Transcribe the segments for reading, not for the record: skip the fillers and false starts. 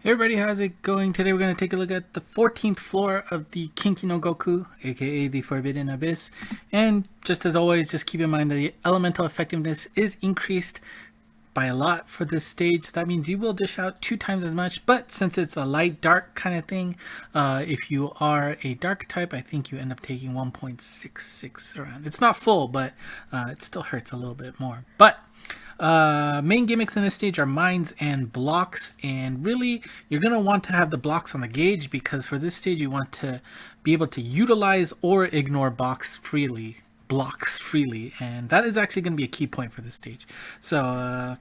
Hey everybody, how's it going? Today we're going to take a look at the 14th floor of the Kinki no Goku, aka the Forbidden Abyss. And just as always, just keep in mind that the elemental effectiveness is increased by a lot for this stage. So that means you will dish out 2 times as much, but since it's a light-dark kind of thing, if you are a dark type, I think you end up taking 1.66 around. It's not full, but it still hurts a little bit more. But main gimmicks in this stage are mines and blocks, and really you're going to want to have the blocks on the gauge because for this stage you want to be able to utilize or ignore blocks freely, and that is actually going to be a key point for this stage. So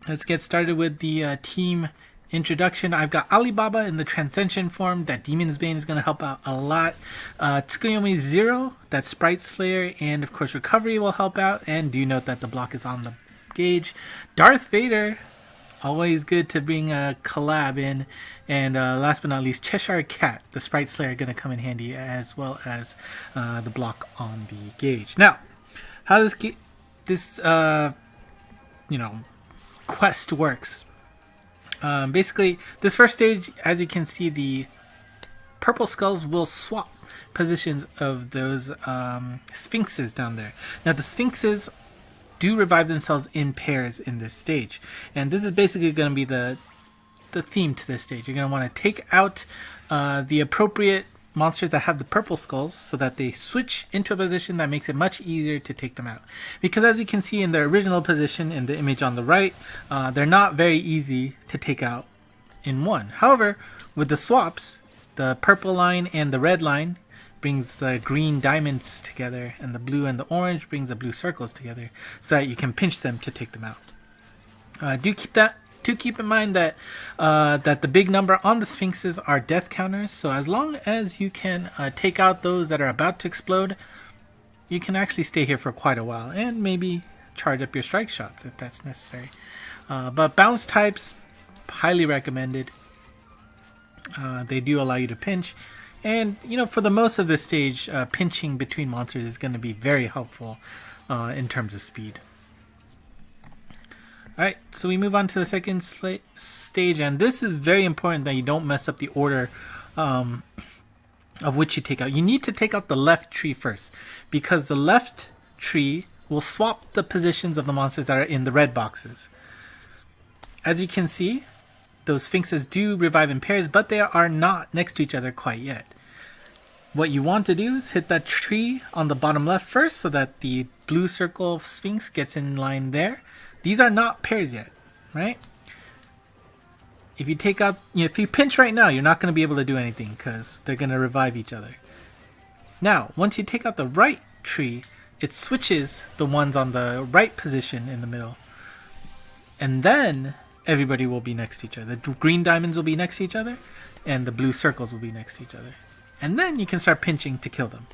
let's get started with the team introduction. I've got Alibaba in the Transcension form. That Demon's Bane is going to help out a lot. Tsukuyomi Zero, that Sprite Slayer, and of course Recovery will help out. And do note that the block is on the gauge. Darth Vader, always good to bring a collab in. And last but not least, Cheshire Cat, the Sprite Slayer, going to come in handy as well as the block on the gauge. Now, how this quest works. Basically, this first stage, as you can see, the purple skulls will swap positions of those sphinxes down there. Now, the sphinxes do revive themselves in pairs in this stage, and this is basically going to be the theme to this stage. You're going to want to take out the appropriate monsters that have the purple skulls so that they switch into a position that makes it much easier to take them out. Because as you can see in their original position in the image on the right, they're not very easy to take out in one. However, with the swaps, the purple line and the red line brings the green diamonds together, and the blue and the orange brings the blue circles together so that you can pinch them to take them out. Do keep in mind that that the big number on the sphinxes are death counters, so as long as you can take out those that are about to explode, you can actually stay here for quite a while and maybe charge up your strike shots if that's necessary. But bounce types, highly recommended. They do allow you to pinch, and for the most of this stage, pinching between monsters is going to be very helpful in terms of speed. Alright, so we move on to the second stage, and this is very important that you don't mess up the order of which you take out. You need to take out the left tree first, because the left tree will swap the positions of the monsters that are in the red boxes. As you can see, those sphinxes do revive in pairs, but they are not next to each other quite yet. What you want to do is hit that tree on the bottom left first so that the blue circle sphinx gets in line there. These are not pairs yet, right? If you take out, if you pinch right now, you're not going to be able to do anything because they're going to revive each other. Now, once you take out the right tree, it switches the ones on the right position in the middle. And then everybody will be next to each other. The green diamonds will be next to each other, and the blue circles will be next to each other. And then you can start pinching to kill them.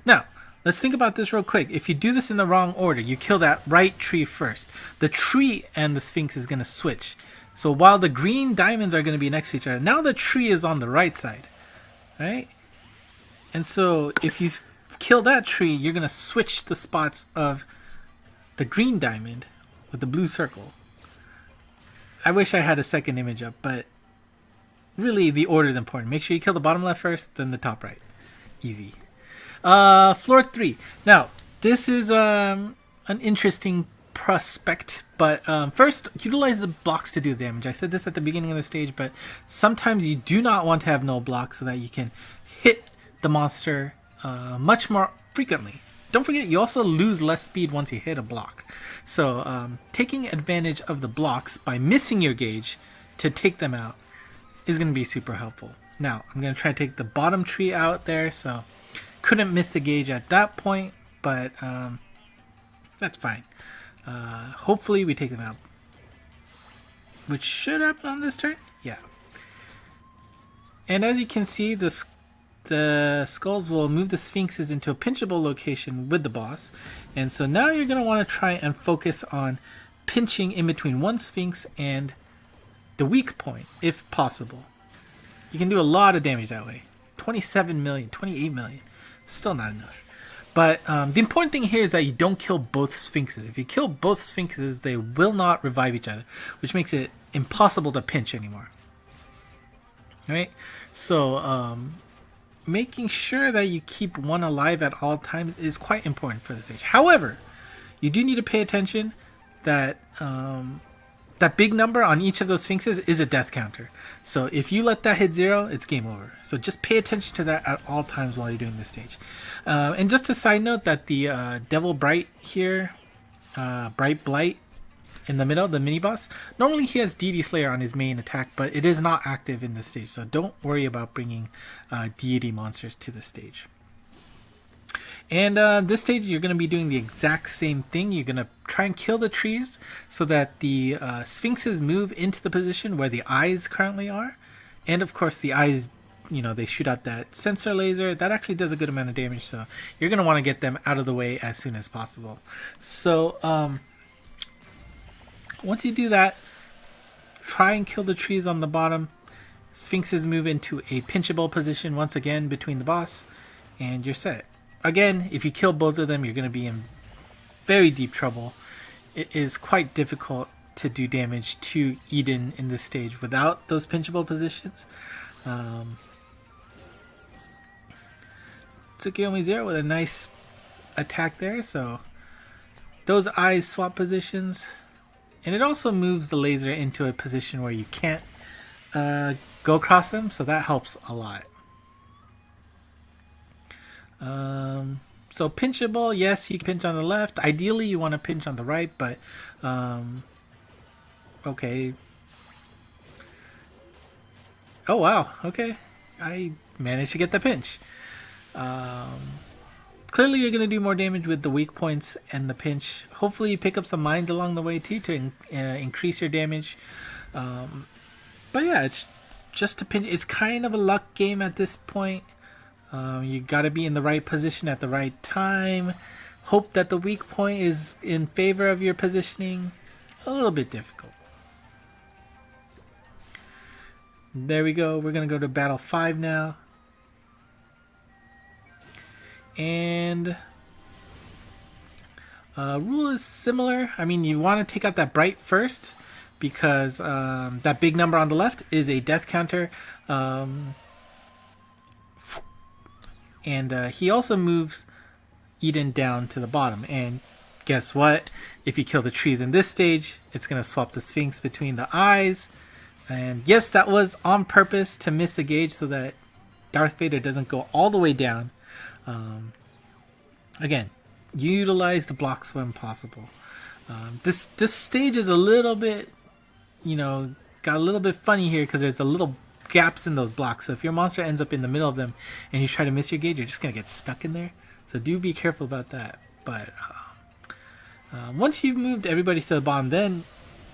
Now, let's think about this real quick. If you do this in the wrong order, you kill that right tree first. The tree and the sphinx is going to switch. So while the green diamonds are going to be next to each other, now the tree is on the right side, right? And so if you kill that tree, you're going to switch the spots of the green diamond with the blue circle. I wish I had a second image up, but really the order is important. Make sure you kill the bottom left first, then the top right. Easy. Floor 3. Now, this is an interesting prospect, but first, utilize the blocks to do damage. I said this at the beginning of the stage, but sometimes you do not want to have no blocks so that you can hit the monster much more frequently. Don't forget, you also lose less speed once you hit a block. So, taking advantage of the blocks by missing your gauge to take them out is going to be super helpful. Now, I'm going to try to take the bottom tree out there, so couldn't miss the gauge at that point, but that's fine. Hopefully we take them out, which should happen on this turn. Yeah. And as you can see, the skulls will move the sphinxes into a pinchable location with the boss, and so now you're going to want to try and focus on pinching in between one sphinx and the weak point if possible. You can do a lot of damage that way. 27 million, 28 million, still not enough. But the important thing here is that you don't kill both Sphinxes. If you kill both Sphinxes, they will not revive each other, which makes it impossible to pinch anymore. Right? So making sure that you keep one alive at all times is quite important for this stage. However, you do need to pay attention that that big number on each of those Sphinxes is a death counter. So if you let that hit 0, it's game over. So just pay attention to that at all times while you're doing this stage. And just a side note that the Devil Bright here, Bright Blight in the middle, the mini boss, normally he has Deity Slayer on his main attack, but it is not active in this stage. So don't worry about bringing deity monsters to the stage. And this stage, you're going to be doing the exact same thing. You're going to try and kill the trees so that the Sphinxes move into the position where the eyes currently are. And of course, the eyes, you know, they shoot out that sensor laser. That actually does a good amount of damage. So you're going to want to get them out of the way as soon as possible. So once you do that, try and kill the trees on the bottom. Sphinxes move into a pinchable position once again between the boss. And you're set. Again, if you kill both of them, you're going to be in very deep trouble. It is quite difficult to do damage to Eden in this stage without those pinchable positions. Tsukiyomi Zero with a nice attack there. So those eyes swap positions. And it also moves the laser into a position where you can't go across them. So that helps a lot. So pinchable, yes, you can pinch on the left. Ideally, you want to pinch on the right, but okay. Oh wow, okay. I managed to get the pinch. Clearly, you're going to do more damage with the weak points and the pinch. Hopefully, you pick up some mines along the way too to increase your damage. But yeah, it's just a pinch. It's kind of a luck game at this point. You got to be in the right position at the right time. Hope that the weak point is in favor of your positioning. A little bit difficult. There we go. We're going to go to battle 5 now. And rule is similar. I mean, you want to take out that bright first because that big number on the left is a death counter. And he also moves Eden down to the bottom. And guess what? If you kill the trees in this stage, it's going to swap the Sphinx between the eyes. And yes, that was on purpose to miss the gauge so that Darth Vader doesn't go all the way down. Again, utilize the blocks when possible. This stage is a little bit, you know, got a little bit funny here because there's a little gaps in those blocks. So if your monster ends up in the middle of them and you try to miss your gauge, you're just going to get stuck in there. So do be careful about that. But once you've moved everybody to the bottom, then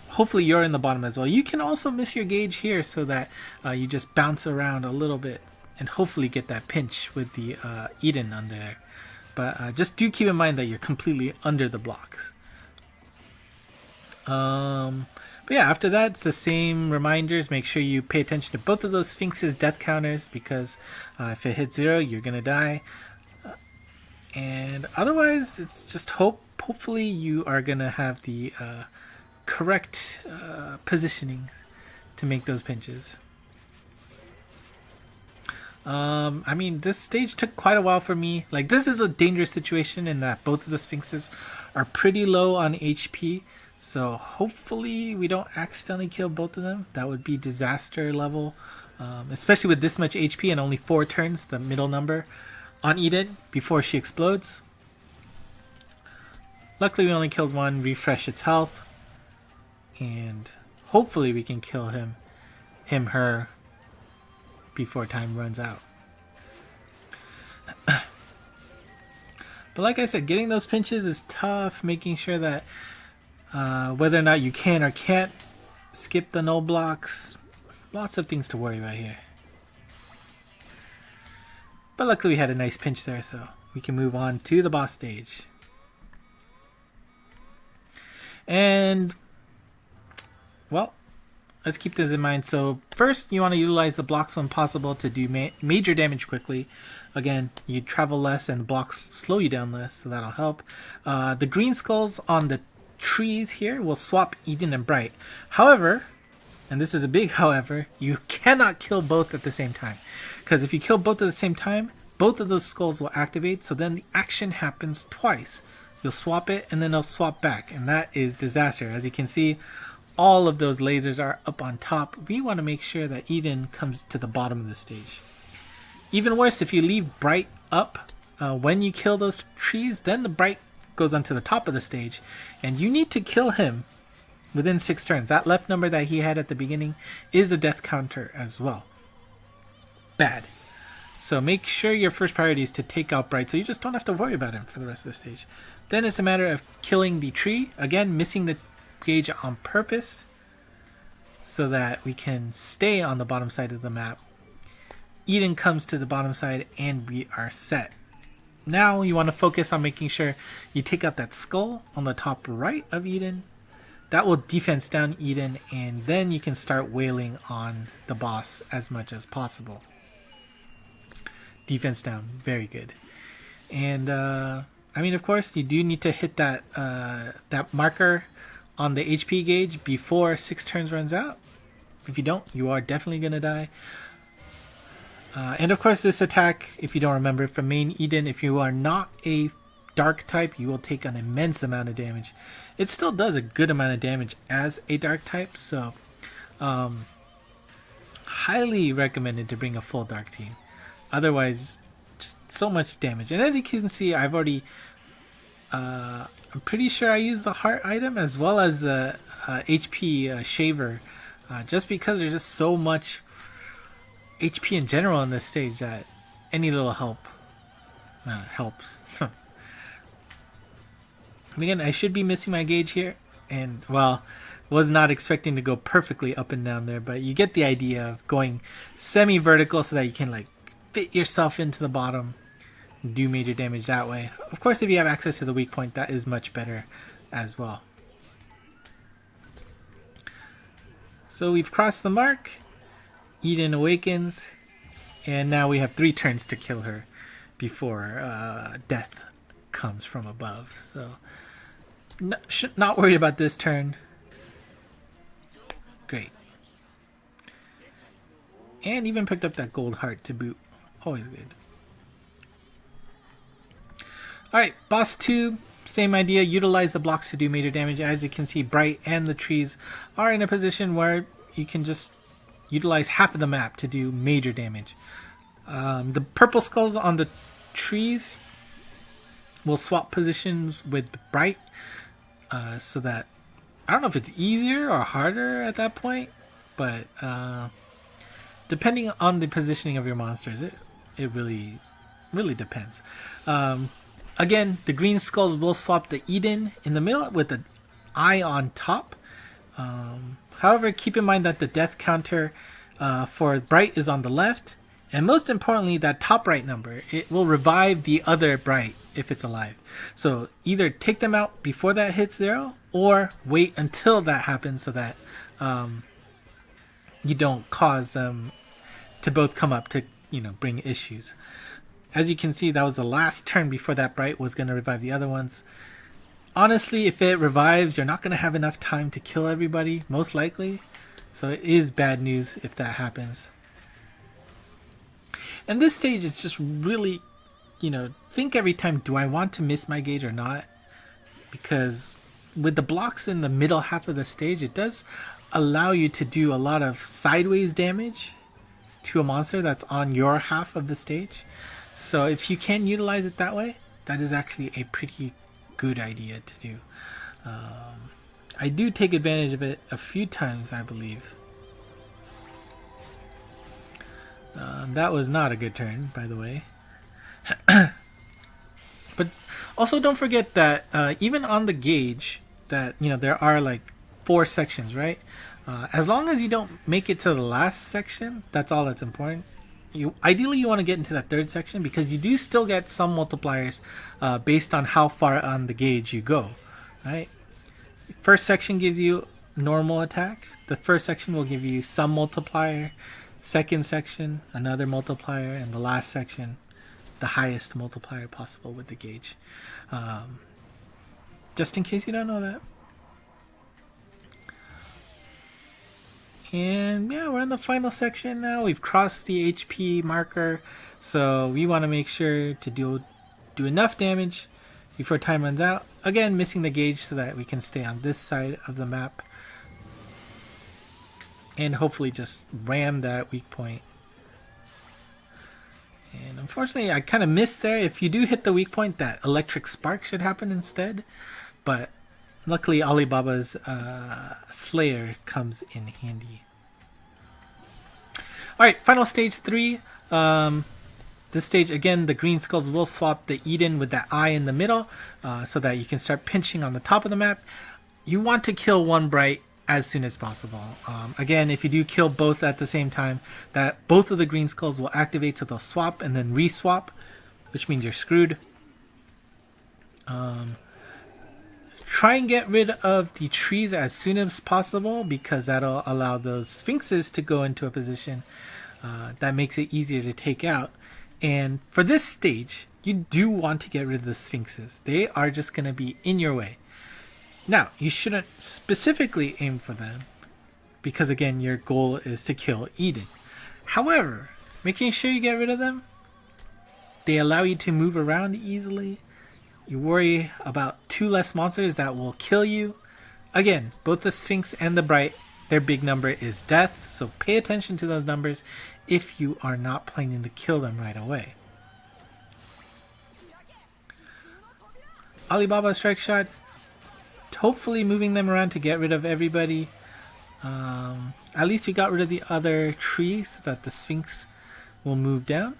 hopefully you're in the bottom as well. You can also miss your gauge here so that you just bounce around a little bit and hopefully get that pinch with the Eden under there. But just do keep in mind that you're completely under the blocks. But yeah, after that, it's the same reminders. Make sure you pay attention to both of those Sphinx's death counters because if it hits 0, you're going to die. And otherwise, it's just hopefully you are going to have the correct positioning to make those pinches. I mean, this stage took quite a while for me. Like, this is a dangerous situation in that both of the Sphinxes are pretty low on HP. So hopefully we don't accidentally kill both of them. That would be disaster level. Especially with this much HP and only 4 turns, the middle number, on Eden before she explodes. Luckily we only killed one, refresh its health. And hopefully we can kill him, her, before time runs out. But like I said, getting those pinches is tough. Making sure that whether or not you can or can't skip the no blocks. Lots of things to worry about here. But luckily we had a nice pinch there, so we can move on to the boss stage. And, well, let's keep this in mind. So first, you want to utilize the blocks when possible to do major damage quickly. Again, you travel less and the blocks slow you down less, so that'll help. The green skulls on the trees here will swap Eden and Bright. However, and this is a big however, you cannot kill both at the same time. Because if you kill both at the same time, both of those skulls will activate, so then the action happens twice. You'll swap it and then they'll swap back, and that is disaster. As you can see, all of those lasers are up on top. We want to make sure that Eden comes to the bottom of the stage. Even worse, if you leave Bright up when you kill those trees, then the Bright goes onto the top of the stage, and you need to kill him within 6 turns. That left number that he had at the beginning is a death counter as well. Bad. So make sure your first priority is to take out Bright, so you just don't have to worry about him for the rest of the stage. Then it's a matter of killing the tree. Again, missing the gauge on purpose so that we can stay on the bottom side of the map. Eden comes to the bottom side and we are set. Now you want to focus on making sure you take out that skull on the top right of Eden. That will defense down Eden, and then you can start wailing on the boss as much as possible. Defense down, very good. And I mean, of course, you do need to hit that that marker on the HP gauge before 6 turns runs out. If you don't, you are definitely gonna die. And of course, this attack, if you don't remember from main Eden, if you are not a dark type, you will take an immense amount of damage. It still does a good amount of damage as a dark type, so highly recommended to bring a full dark team. Otherwise, just so much damage. And as you can see, I've already I'm pretty sure I used the heart item as well as the HP shaver, just because there's just so much HP in general on this stage that any little help helps. Again, I should be missing my gauge here, and well, was not expecting to go perfectly up and down there, but you get the idea of going semi-vertical so that you can like fit yourself into the bottom, do major damage that way. Of course, if you have access to the weak point, that is much better as well. So we've crossed the mark. Eden awakens, and now we have 3 turns to kill her before death comes from above. So not worried about this turn. Great. And even picked up that gold heart to boot. Always good. Alright, boss 2, same idea. Utilize the blocks to do major damage. As you can see, Bright and the trees are in a position where you can just utilize half of the map to do major damage. The purple skulls on the trees will swap positions with Bright, so that I don't know if it's easier or harder at that point, but depending on the positioning of your monsters, it really depends. Again, the green skulls will swap the Eden in the middle with the eye on top. However, keep in mind that the death counter for Bright is on the left, and most importantly, that top right number, it will revive the other Bright if it's alive. So either take them out before that hits 0, or wait until that happens so that you don't cause them to both come up to, bring issues. As you can see, that was the last turn before that Bright was going to revive the other ones. Honestly, if it revives, you're not going to have enough time to kill everybody, most likely. So it is bad news if that happens. And this stage is just really, think every time, do I want to miss my gauge or not? Because with the blocks in the middle half of the stage, it does allow you to do a lot of sideways damage to a monster that's on your half of the stage. So if you can utilize it that way, that is actually a pretty good idea to do. I do take advantage of it a few times, I believe. That was not a good turn, by the way. But also don't forget that even on the gauge, that there are like 4 sections, right? As long as you don't make it to the last section, that's all that's important. Ideally you want to get into that 3rd section, because you do still get some multipliers based on how far on the gauge you go, right? First section gives you normal attack. The first section will give you some multiplier, second section another multiplier, and the last section the highest multiplier possible with the gauge. Just in case you don't know that. And yeah, we're in the final section now. We've crossed the HP marker, so we want to make sure to do enough damage before time runs out. Again, missing the gauge so that we can stay on this side of the map and hopefully just ram that weak point. And unfortunately, I kind of missed there. If you do hit the weak point, that electric spark should happen instead. But luckily, Alibaba's Slayer comes in handy. Alright, final stage 3. This stage, again, the green skulls will swap the Eden with that eye in the middle so that you can start pinching on the top of the map. You want to kill one bright as soon as possible. Again, if you do kill both at the same time, that both of the green skulls will activate, so they'll swap and then re-swap, which means you're screwed. Try and get rid of the trees as soon as possible, because that'll allow those sphinxes to go into a position that makes it easier to take out. And for this stage, you do want to get rid of the sphinxes. They are just going to be in your way. Now, you shouldn't specifically aim for them, because again, your goal is to kill Eden. However, making sure you get rid of them, they allow you to move around easily. You worry about 2 less monsters that will kill you. Again, both the Sphinx and the Bright, their big number is death, so pay attention to those numbers if you are not planning to kill them right away. Alibaba Strike Shot, hopefully moving them around to get rid of everybody. At least we got rid of the other tree so that the Sphinx will move down.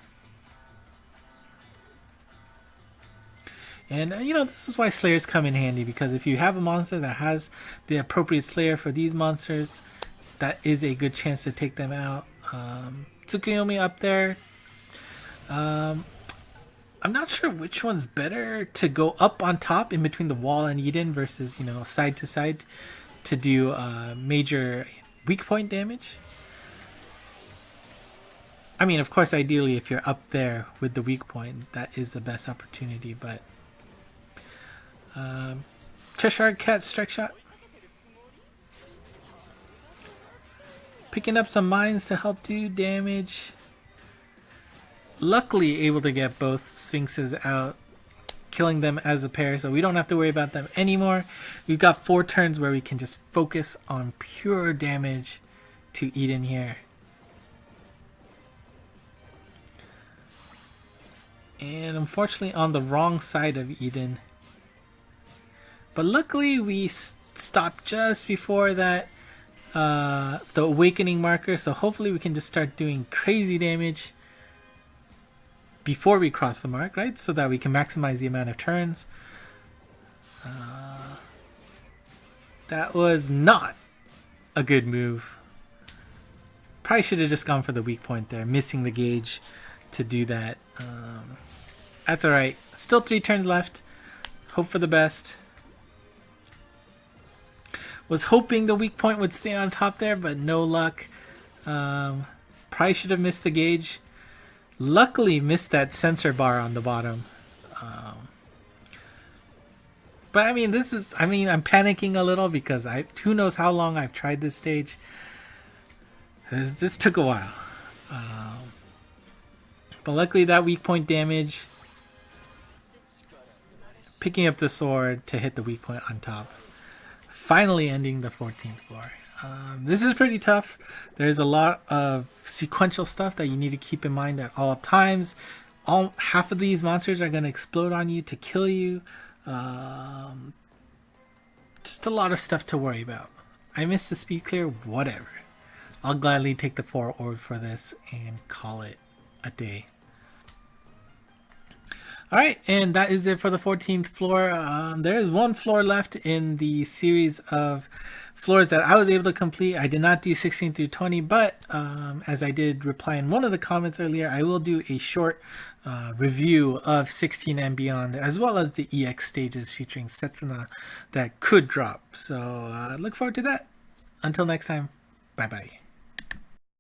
And you know, this is why Slayers come in handy, because if you have a monster that has the appropriate Slayer for these monsters, that is a good chance to take them out. Tsukuyomi up there. I'm not sure which one's better, to go up on top in between the wall and Eden versus, you know, side to side to do major weak point damage. I mean, of course, ideally, if you're up there with the weak point, that is the best opportunity, but Cheshire Cat Strike Shot. Picking up some mines to help do damage. Luckily able to get both Sphinxes out, killing them as a pair, so we don't have to worry about them anymore. We've got 4 turns where we can just focus on pure damage to Eden here. And unfortunately on the wrong side of Eden. But luckily we stopped just before that the awakening marker, so hopefully we can just start doing crazy damage before we cross the mark, right? So that we can maximize the amount of turns. That was not a good move. Probably should have just gone for the weak point there, missing the gauge to do that. That's alright. Still 3 turns left. Hope for the best. Was hoping the weak point would stay on top there, but no luck. Probably should have missed the gauge. Luckily missed that sensor bar on the bottom. But I mean, I'm panicking a little because who knows how long I've tried this stage. This took a while. But luckily that weak point damage, picking up the sword to hit the weak point on top. Finally ending the 14th floor. This is pretty tough. There's a lot of sequential stuff that you need to keep in mind at all times. Half of these monsters are going to explode on you to kill you. Just a lot of stuff to worry about. I missed the speed clear, whatever. I'll gladly take the 4 orb for this and call it a day. Alright, and that is it for the 14th floor. There is 1 floor left in the series of floors that I was able to complete. I did not do 16 through 20, but as I did reply in one of the comments earlier, I will do a short review of 16 and beyond, as well as the EX stages featuring Setsuna that could drop. So look forward to that. Until next time, bye bye.